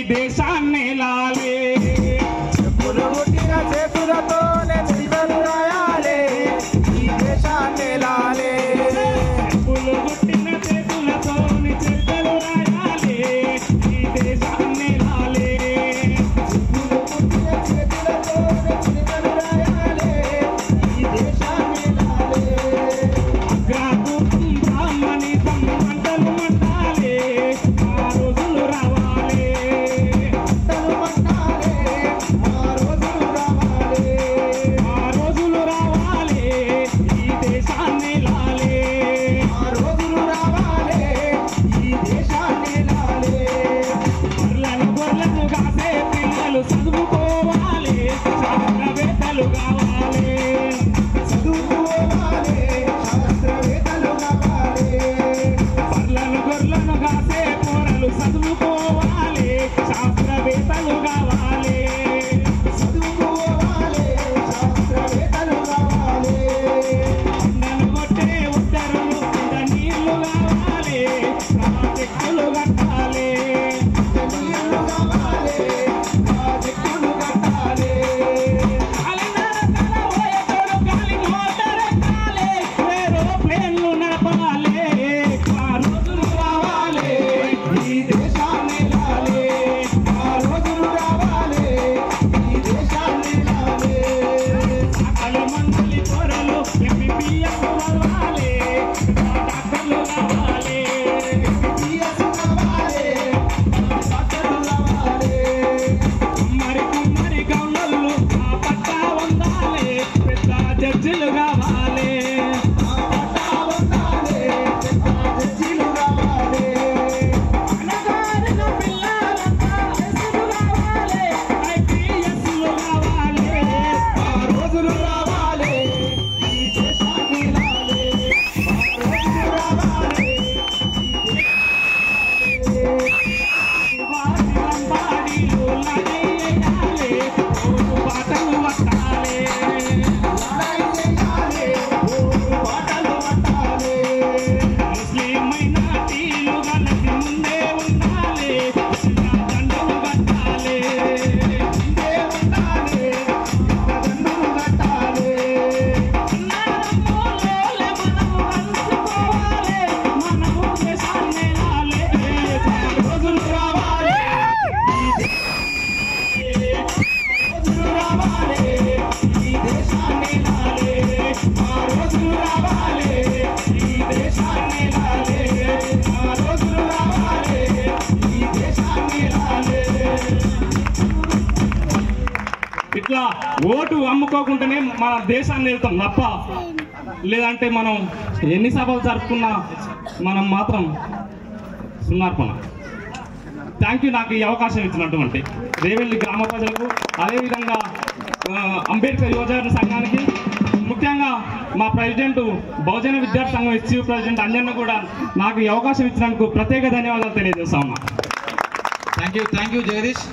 దేశాన్ని లాలే చెప్పులు పుట్టిన చేతులతోనే చివరు రాయాలే ఈ దేశాన్ని లాలే చెప్పులు పుట్టిన చేతులతోని చెక్కలు రాయాలే ఈ దేశాన్ని లాలే చెప్పులు పుట్టిన చేతులతోనే చివరు రాయాలే ఈ దేశాన్ని లాలే అగ్రాకు బ్రాహ్మణితం మంటలు మంటాలే ఆ రోజులు రావాలే మంటలు మంటాలే ఆ రోజులు రావాలే ఆ రోజులు రావాలే ఈ దేశాన్ని లాలే ఆ రోజులు రావాలే ఈ దేశాన్ని లాలే బర్లను గొర్రెలను కాసే పిల్లలు చదువుకోవాలి శాస్త్రవేత్తలు కావాలి చదువుకోవాలే శాస్త్రవేత్తలు కావాలే బర్లను గొర్రెలను కాసే పోరలు చదువుకోవాలి శాస్త్రవేత్తలు కావాలి చదువుకోవాలే శాస్త్రవేత్తలు కావాలే అందను కొట్టే ఉత్తరులు నీళ్లు కావాలి ప్రాజెక్టులు కట్టాలి నీళ్లు కావాలే ప్రాజెక్టులు కట్టాలే గాలి మోటార్ ఎక్కాలి ఏరోప్లేన్లు నడపాలి ఆ రోజులు రావాలే ఈ దేశాన్ని లాలే ఆ రోజులు రావాలే ఈ దేశాన్ని లాలే సకల మండలి పొరలు ఎంబీబీఎస్ చదవాలి డాక్టర్లు కావాలి పిఎస్ కావాలే డాక్టర్లు కావాలే కుమ్మరి గౌళ్ళు ఆ పట్టా ఉండాలి పెద్ద జడ్జిలు కావాలి పట్టా ఉండాలే జడ్జీలు కావాలే అనగారిన పిల్లలంతా ఎస్లు కావాలి ఐపీఎస్లు కావాలి ఆ రోజులు రావాలే ఈ దేశాన్ని లాలే ఆ రోజులు రావాలే వాటిలంబాడీలు లగేయాలి ఓటు పాటలు పట్టాలి లడాయి చేయాలే ఓటు బాటలు పట్టాలే ముస్లిం మైనారిటీలు కలిసి ముందే ఉండాలి దండలు కట్టాలి ఇందే ఉండాలే దండులు కట్టాలే అన్నారమ్మోలే మనము కలుసుకోవాలి మనము దేశాన్ని లాలే రోజులు రావాలి రోజులు రావాలే ఈ దేశాన్ని లాలే ఆ రోజులు రావాలే ఈ దేశాన్ని లాలే ఆ రోజులు రావాలే ఈ దేశాన్ని లాలే ఇట్లా ఓటు అమ్ముకోకుండానే మన దేశాన్ని వెళ్తాం తప్ప లేదంటే మనం ఎన్ని సభలు జరుపుకున్నా మనం మాత్రం సున్నార్పణ. థ్యాంక్ యూ నాకు ఈ అవకాశం ఇచ్చినటువంటి రేవెల్లి గ్రామ ప్రజలకు, అదేవిధంగా అంబేద్కర్ యువజన సంఘానికి, ముఖ్యంగా మా ప్రెసిడెంట్ బహుజన విద్యార్థి సంఘం ఎస్సీ ప్రెసిడెంట్ అంజన్న కూడా నాకు ఈ అవకాశం ఇచ్చినందుకు ప్రత్యేక ధన్యవాదాలు తెలియజేస్తా ఉన్నా. Thank you Jagadish.